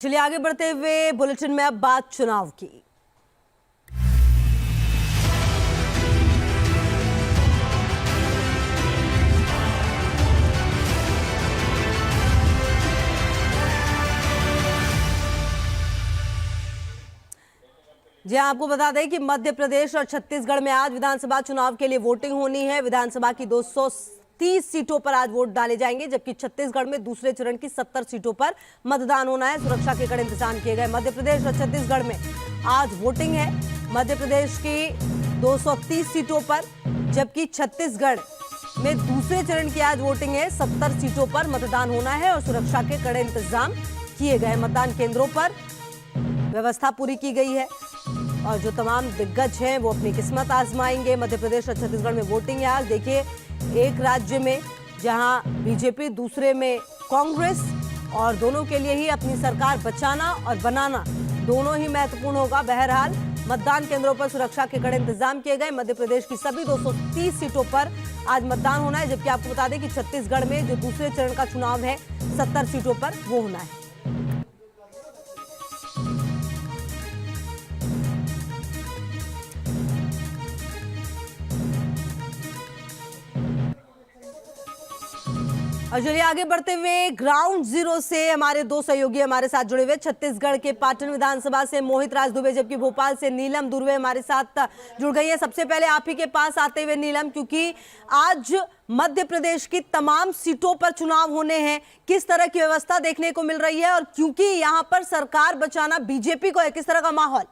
चलिए आगे बढ़ते हुए बुलेटिन में अब बात चुनाव की। जी आपको बता दें कि मध्य प्रदेश और छत्तीसगढ़ में आज विधानसभा चुनाव के लिए वोटिंग होनी है। विधानसभा की 230 सीटों पर आज वोट डाले जाएंगे, जबकि छत्तीसगढ़ में दूसरे चरण की 70 सीटों पर मतदान होना है। सुरक्षा के कड़े इंतजाम किए गए। मध्य प्रदेश और छत्तीसगढ़ में आज वोटिंग है। मध्य प्रदेश की 230 सीटों पर, जबकि छत्तीसगढ़ में दूसरे चरण की आज वोटिंग है। 70 सीटों पर मतदान होना है और सुरक्षा के कड़े इंतजाम किए गए। मतदान केंद्रों पर व्यवस्था पूरी की गई है और जो तमाम दिग्गज हैं वो अपनी किस्मत आजमाएंगे। मध्य प्रदेश और छत्तीसगढ़ में वोटिंग है आज। देखिए, एक राज्य में जहां बीजेपी, दूसरे में कांग्रेस, और दोनों के लिए ही अपनी सरकार बचाना और बनाना दोनों ही महत्वपूर्ण होगा। बहरहाल मतदान केंद्रों पर सुरक्षा के कड़े इंतजाम किए गए। मध्य प्रदेश की सभी 230 सीटों पर आज मतदान होना है, जबकि आपको बता दें कि छत्तीसगढ़ में जो दूसरे चरण का चुनाव है 70 सीटों पर वो होना है। और चलिए आगे बढ़ते हुए ग्राउंड जीरो से हमारे दो सहयोगी हमारे साथ जुड़े हुए। छत्तीसगढ़ के पाटन विधानसभा से मोहित राज दुबे, जबकि भोपाल से नीलम दुर्वे हमारे साथ जुड़ गई है। सबसे पहले आप ही के पास आते हुए नीलम, क्योंकि आज मध्य प्रदेश की तमाम सीटों पर चुनाव होने हैं, किस तरह की व्यवस्था देखने को मिल रही है और क्योंकि यहां पर सरकार बचाना बीजेपी को है, किस तरह का माहौल?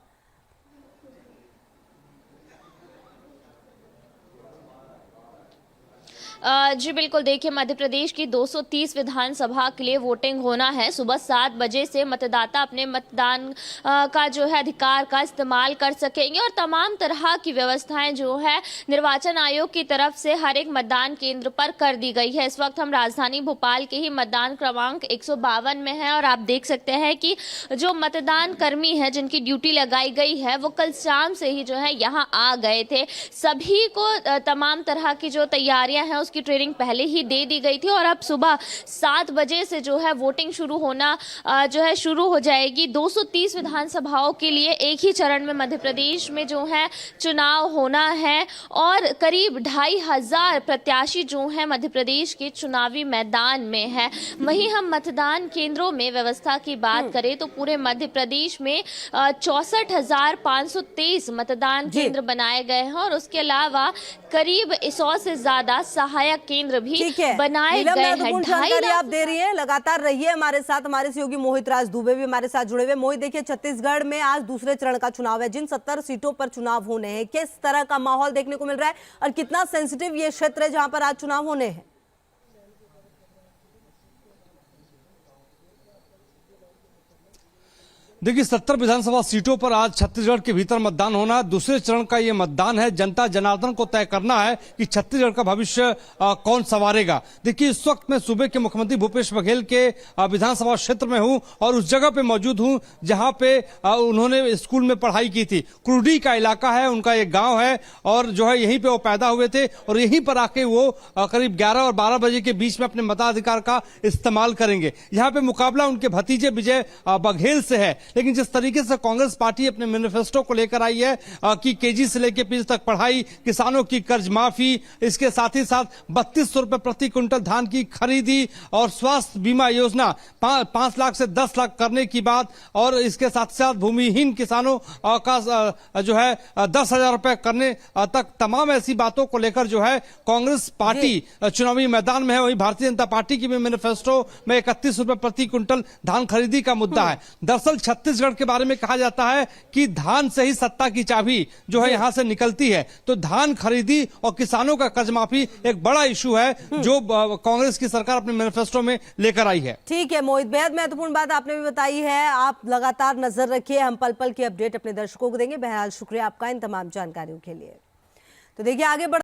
जी बिल्कुल, देखिए मध्य प्रदेश की 230 विधानसभा के लिए वोटिंग होना है। सुबह 7 बजे से मतदाता अपने मतदान का जो है अधिकार का इस्तेमाल कर सकेंगे और तमाम तरह की व्यवस्थाएं जो है निर्वाचन आयोग की तरफ से हर एक मतदान केंद्र पर कर दी गई है। इस वक्त हम राजधानी भोपाल के ही मतदान क्रमांक 152 में हैं और आप देख सकते हैं कि जो मतदान कर्मी है जिनकी ड्यूटी लगाई गई है वो कल शाम से ही जो है यहाँ आ गए थे। सभी को तमाम तरह की जो तैयारियां हैं की ट्रेनिंग पहले ही दे दी गई थी और अब सुबह 7 बजे से जो है वोटिंग शुरू होना जो है शुरू हो जाएगी। 230 विधानसभाओं के लिए एक ही चरण में मध्य प्रदेश में जो है चुनाव होना है और करीब 2500 प्रत्याशी जो है मध्य प्रदेश के चुनावी मैदान में है। वहीं हम मतदान केंद्रों में व्यवस्था की बात करें तो पूरे मध्य प्रदेश में 64,523 मतदान केंद्र बनाए गए हैं और उसके अलावा करीब 100 से ज्यादा सहायक केंद्र भी बनाए गए हैं। जानकारी आप दे रही हैं, लगातार रहिए हमारे साथ। हमारे सहयोगी मोहित राज दुबे भी हमारे साथ जुड़े हुए। मोहित, देखिए छत्तीसगढ़ में आज दूसरे चरण का चुनाव है, जिन 70 सीटों पर चुनाव होने हैं, किस तरह का माहौल देखने को मिल रहा है और कितना सेंसिटिव ये क्षेत्र है जहां पर आज चुनाव होने हैं? देखिए, 70 विधानसभा सीटों पर आज छत्तीसगढ़ के भीतर मतदान होना है। दूसरे चरण का ये मतदान है। जनता जनार्दन को तय करना है कि छत्तीसगढ़ का भविष्य कौन संवारेगा। देखिए, इस वक्त मैं सूबे के मुख्यमंत्री भूपेश बघेल के विधानसभा क्षेत्र में हूं और उस जगह पे मौजूद हूं जहां पे उन्होंने स्कूल में पढ़ाई की थी। कुर्डी का इलाका है, उनका एक गांव है और जो है यहीं पे वो पैदा हुए थे और यहीं पर आके वो करीब 11 और 12 बजे के बीच में अपने मताधिकार का इस्तेमाल करेंगे। यहाँ पे मुकाबला उनके भतीजे विजय बघेल से है। लेकिन जिस तरीके से कांग्रेस पार्टी अपने मैनिफेस्टो को लेकर आई है कि केजी से लेकर पीजी तक पढ़ाई, किसानों की कर्ज माफी, इसके साथ ही साथ 3200 रुपए प्रति क्विंटल धान की खरीदी और स्वास्थ्य बीमा योजना 5 लाख से 10 लाख करने की बात और इसके साथ साथ भूमिहीन किसानों का जो है 10,000 रुपए करने तक, तमाम ऐसी बातों को लेकर जो है कांग्रेस पार्टी चुनावी मैदान में है। वहीं भारतीय जनता पार्टी की भी मैनिफेस्टो में 31 रुपए प्रति क्विंटल धान खरीदी का मुद्दा है। दरअसल छत्तीसगढ़ के बारे में कहा जाता है कि धान से ही सत्ता की चाबी जो है यहां से निकलती है, तो धान खरीदी और किसानों का कर्ज माफी एक बड़ा इशू है जो कांग्रेस की सरकार अपने मैनिफेस्टो में लेकर आई है। ठीक है मोहित, बेहद महत्वपूर्ण बात आपने भी बताई है। आप लगातार नजर रखिए, हम पल पल की अपडेट अपने दर्शकों को देंगे। बहरहाल शुक्रिया आपका इन तमाम जानकारियों के लिए। तो देखिए आगे बढ़